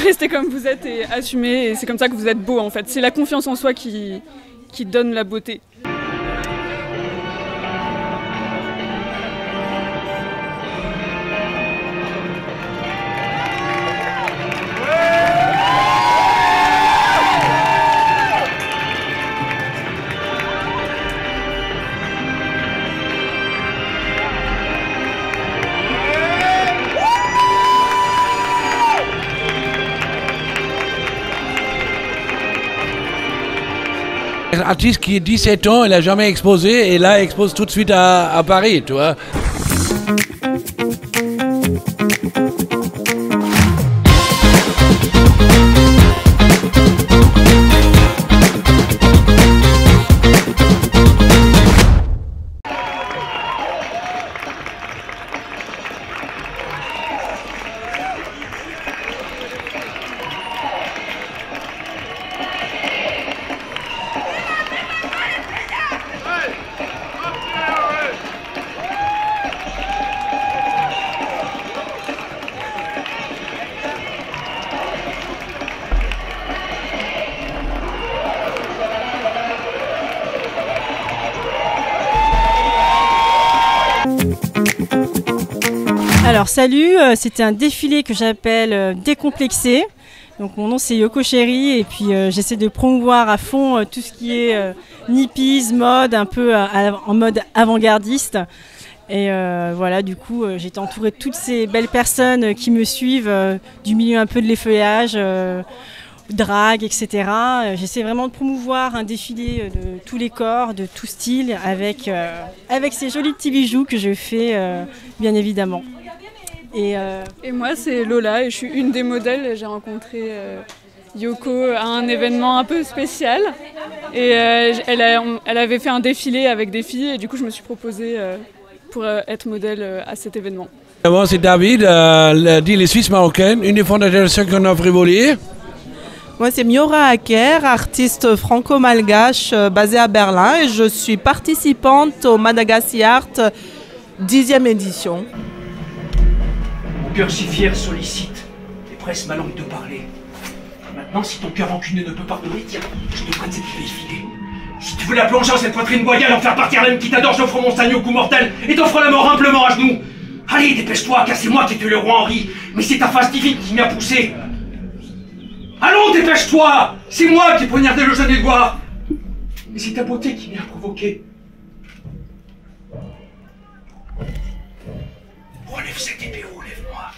rester comme vous êtes et assumer, et c'est comme ça que vous êtes beau en fait. C'est la confiance en soi qui donne la beauté. Un artiste qui a 17 ans, il n'a jamais exposé et là il expose tout de suite à Paris, tu vois. Alors salut, c'était un défilé que j'appelle Décomplexé. Donc mon nom c'est Yoko Chéri et puis j'essaie de promouvoir à fond tout ce qui est nippies, mode, un peu en mode avant-gardiste. Et voilà, du coup j'ai été entourée de toutes ces belles personnes qui me suivent du milieu un peu de l'effeuillage, drague, etc. J'essaie vraiment de promouvoir un défilé de tous les corps, de tout style, avec ces jolis petits bijoux que je fais bien évidemment. Et moi c'est Lola et je suis une des modèles. J'ai rencontré Yoko à un événement un peu spécial et elle avait fait un défilé avec des filles et du coup je me suis proposée pour être modèle à cet événement. Moi c'est David, dit les Suisses marocaines, une des fondateurs de 59 Rivoli. Moi c'est Miora Aker, artiste franco-malgache basée à Berlin et je suis participante au Madagassi Art 10e édition. Mon cœur si fier sollicite et presse ma langue de parler. Maintenant, si ton cœur rancuneux ne peut pardonner, tiens, je te prête cette vieille filée. Si tu veux la plonger dans cette poitrine boyale, en faire partir l'âme qui t'adore, j'offre mon sagne au coup mortel et t'offre la mort humblement à genoux. Allez, dépêche-toi, car c'est moi qui ai tué le roi Henri, mais c'est ta face divine qui m'y a poussé. Allons, dépêche-toi! C'est moi qui ai poignardé le jeune Édouard. Mais c'est ta beauté qui m'y a provoqué. Relève cette épée, relève-moi.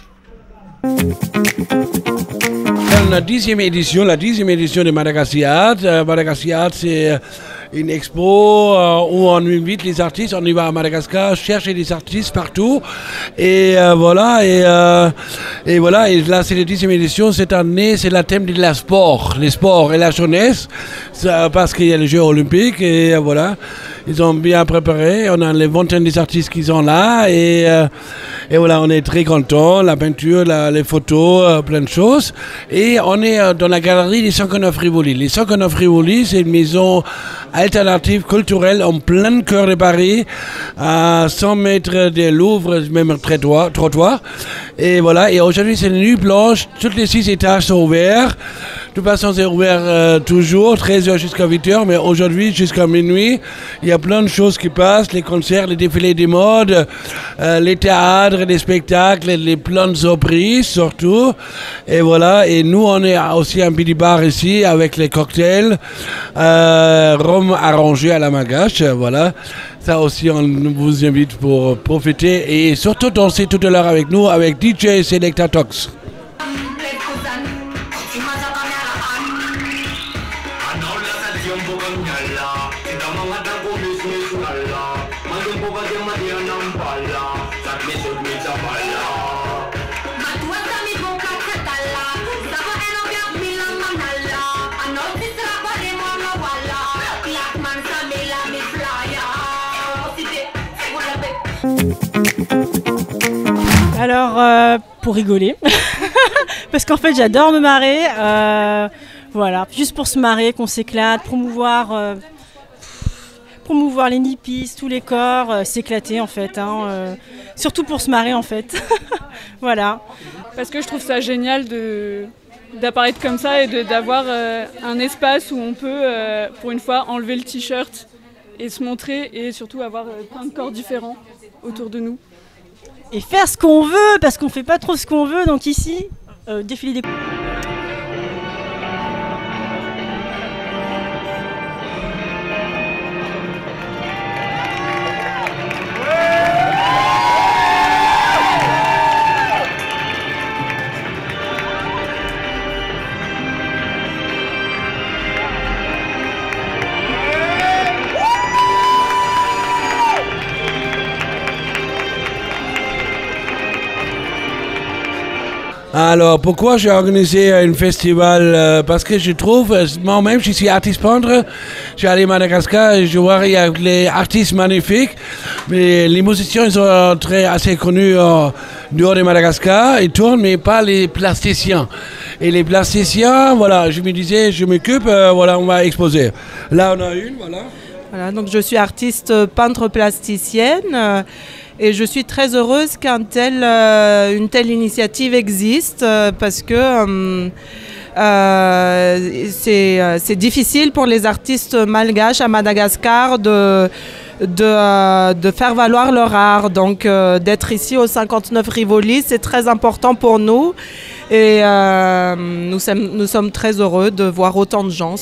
La 10e édition de Madagassi Art. Madagassi Art, c'est une expo où on invite les artistes, on y va à Madagascar, chercher des artistes partout. Et voilà, et là c'est la 10e édition. Cette année, c'est le thème de la sport, les sports et la jeunesse, parce qu'il y a les Jeux Olympiques et voilà. Ils ont bien préparé, on a les vingtaines des artistes qui sont là et voilà, on est très contents, la peinture, les photos, plein de choses. Et on est dans la galerie des 59 Rivoli. Les 59 Rivoli, c'est une maison alternative culturelle en plein cœur de Paris, à 100 mètres des Louvre, même trottoir. Et voilà, et aujourd'hui c'est une nuit blanche, tous les 6 étages sont ouverts. De toute façon, c'est ouvert toujours, 13h jusqu'à 8h, mais aujourd'hui, jusqu'à minuit, il y a plein de choses qui passent, les concerts, les défilés des modes, les théâtres, les spectacles, les plein de surprises surtout. Et voilà, et nous, on est aussi un petit bar ici avec les cocktails, rhum arrangé à la malgache, voilà. Ça aussi, on vous invite pour profiter et surtout danser tout à l'heure avec nous, avec DJ Selecta Tox. Alors, pour rigoler, parce qu'en fait j'adore me marrer, voilà, juste pour se marrer, qu'on s'éclate, promouvoir les nippies, tous les corps, s'éclater en fait, surtout pour se marrer en fait, voilà. Parce que je trouve ça génial d'apparaître comme ça et d'avoir un espace où on peut, pour une fois, enlever le t-shirt et se montrer et surtout avoir plein de corps différents autour de nous. Et faire ce qu'on veut, parce qu'on fait pas trop ce qu'on veut, donc ici, défilé des... Alors, pourquoi j'ai organisé un festival? Parce que je trouve, moi-même, je suis artiste peintre, j'ai allé à Madagascar et je vois il y a les artistes magnifiques, mais les musiciens ils sont assez connus dehors de Madagascar, ils tournent, mais pas les plasticiens. Et les plasticiens, voilà, je me disais, je m'occupe, voilà, on va exposer. Là, on a une, voilà. Voilà, donc je suis artiste peintre plasticienne. Et je suis très heureuse qu'une telle initiative existe parce que c'est difficile pour les artistes malgaches à Madagascar de faire valoir leur art. Donc d'être ici au 59 Rivoli, c'est très important pour nous. Et nous sommes très heureux de voir autant de gens.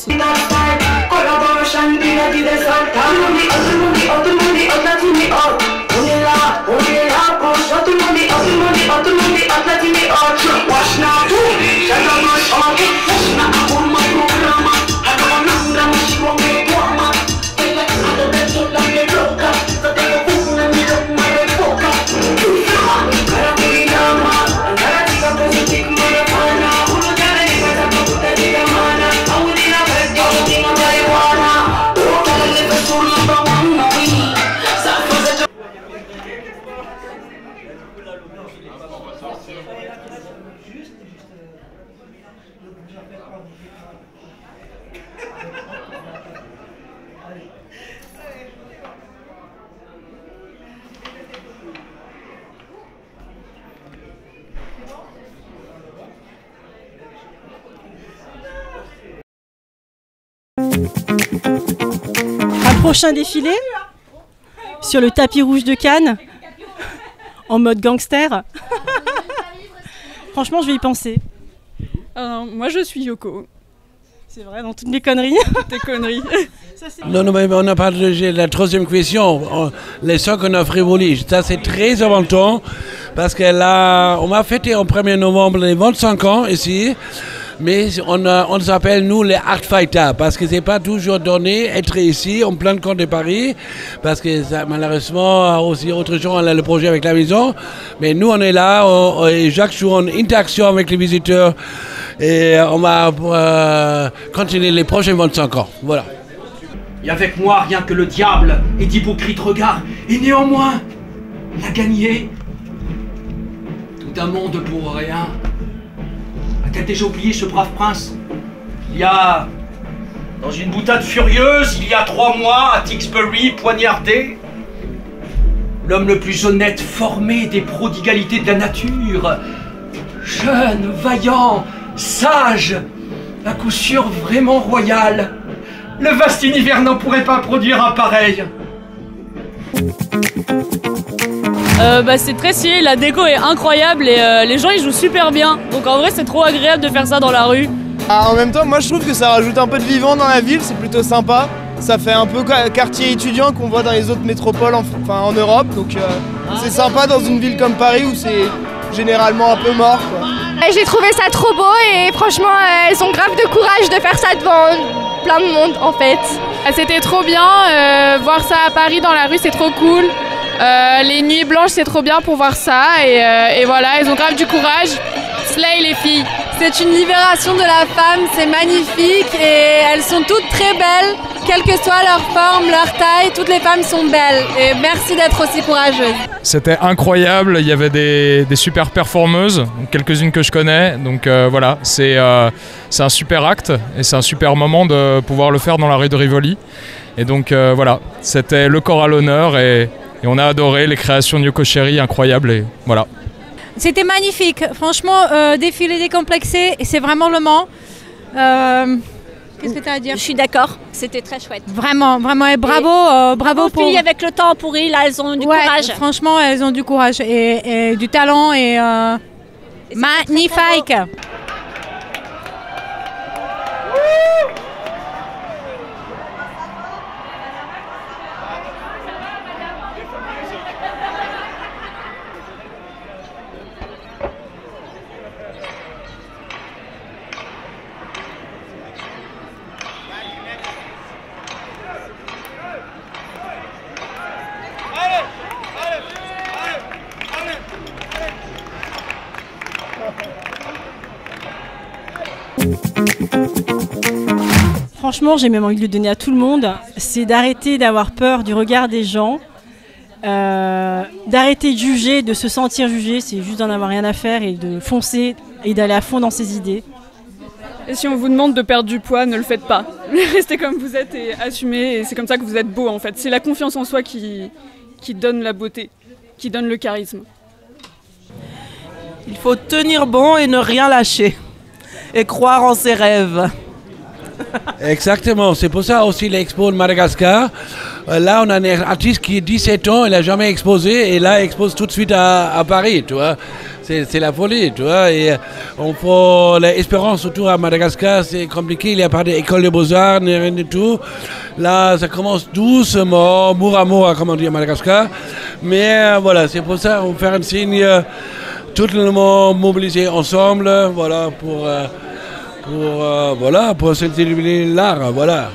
Un prochain défilé sur le tapis rouge de Cannes en mode gangster. Franchement, je vais y penser. Moi, je suis Yoko. C'est vrai, dans toutes mes conneries. Toutes tes conneries. Non, mais on n'a pas de la troisième question. Les 59 Rivoli, ça c'est très important parce que là, on va fêter au 1er novembre les 25 ans ici. Mais on s'appelle nous les art fighters parce que c'est pas toujours donné être ici en plein camp de Paris parce que ça, malheureusement aussi autre chose on a le projet avec la maison, mais nous on est là et chaque jour on interaction avec les visiteurs et on va continuer les prochains 25 ans. Voilà. Et avec moi rien que le diable et d'hypocrites regards et néanmoins il a gagné tout un monde pour rien. T'as déjà oublié ce brave prince? Il y a, dans une boutade furieuse, il y a 3 mois, à Tewkesbury, poignardé, l'homme le plus honnête, formé des prodigalités de la nature, jeune, vaillant, sage, à coup sûr vraiment royal. Le vaste univers n'en pourrait pas produire un pareil. C'est très stylé, la déco est incroyable et les gens ils jouent super bien. Donc en vrai c'est trop agréable de faire ça dans la rue. En même temps moi je trouve que ça rajoute un peu de vivant dans la ville, c'est plutôt sympa. Ça fait un peu quartier étudiant qu'on voit dans les autres métropoles en Europe. Donc c'est sympa dans une ville comme Paris où c'est généralement un peu mort, quoi. J'ai trouvé ça trop beau et franchement elles ont grave de courage de faire ça devant plein de monde en fait. C'était trop bien, voir ça à Paris dans la rue c'est trop cool. Les nuits blanches c'est trop bien pour voir ça et voilà, elles ont grave du courage. Slay les filles. C'est une libération de la femme, c'est magnifique et elles sont toutes très belles, quelle que soit leur forme, leur taille, toutes les femmes sont belles et merci d'être aussi courageuses. C'était incroyable, il y avait des super performeuses, quelques-unes que je connais, donc voilà, c'est un super acte et c'est un super moment de pouvoir le faire dans la rue de Rivoli. Et donc voilà, c'était le corps à l'honneur et on a adoré les créations de Yoko Chéri, incroyables et voilà. C'était magnifique. Franchement, défilé décomplexé, c'est vraiment le Mans. Qu'est-ce que tu as à dire? Je suis d'accord, c'était très chouette. Vraiment, vraiment, et bravo, bravo pour... filles avec le temps pourri, là, elles ont du courage. Franchement, elles ont du courage et du talent et magnifique. Franchement, j'ai même envie de le donner à tout le monde. C'est d'arrêter d'avoir peur du regard des gens, d'arrêter de juger, de se sentir jugé. C'est juste d'en avoir rien à faire et de foncer et d'aller à fond dans ses idées. Et si on vous demande de perdre du poids, ne le faites pas. Restez comme vous êtes et assumez. Et c'est comme ça que vous êtes beau en fait. C'est la confiance en soi qui donne la beauté, qui donne le charisme. Il faut tenir bon et ne rien lâcher. Et croire en ses rêves. Exactement, c'est pour ça aussi l'expo de Madagascar. Là, on a un artiste qui a 17 ans, il n'a jamais exposé, et là, il expose tout de suite à Paris, tu vois. C'est la folie, tu vois. Et on faut l'espérance autour à Madagascar, c'est compliqué, il n'y a pas d'école de beaux-arts, ni rien du tout. Là, ça commence doucement, moura, comme on dit à Madagascar. Mais voilà, c'est pour ça qu'on fait un signe, tout le monde mobilisé ensemble, voilà, pour célébrer l'art, voilà.